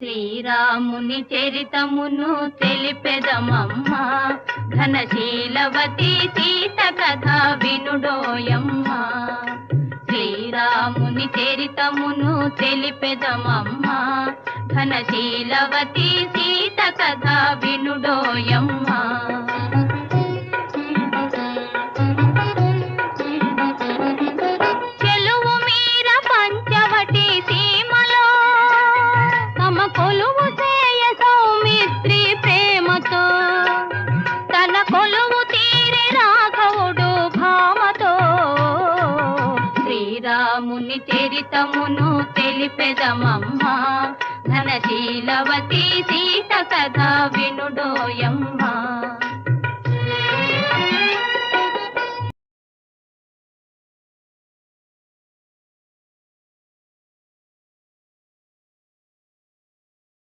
శ్రీరాముని చరితమును తెలిపెదమమ్మా, ఘనశీలవతి సీత కథ వినుడోయమ్మా. శ్రీరాముని చరితమును తెలిపెదమమ్మా, ఘనశీలవతి సీత కథ వినుడోయమ్మా. కొలువు చేయ సౌమిత్రి ప్రేమతో, తన కొలువు తీరి రాఘవుడు భామతో. శ్రీరాముని చరితమును తెలిపెదమమ్మా, ఘనశీలవతి సీత కథ వినుడోయమ్మా.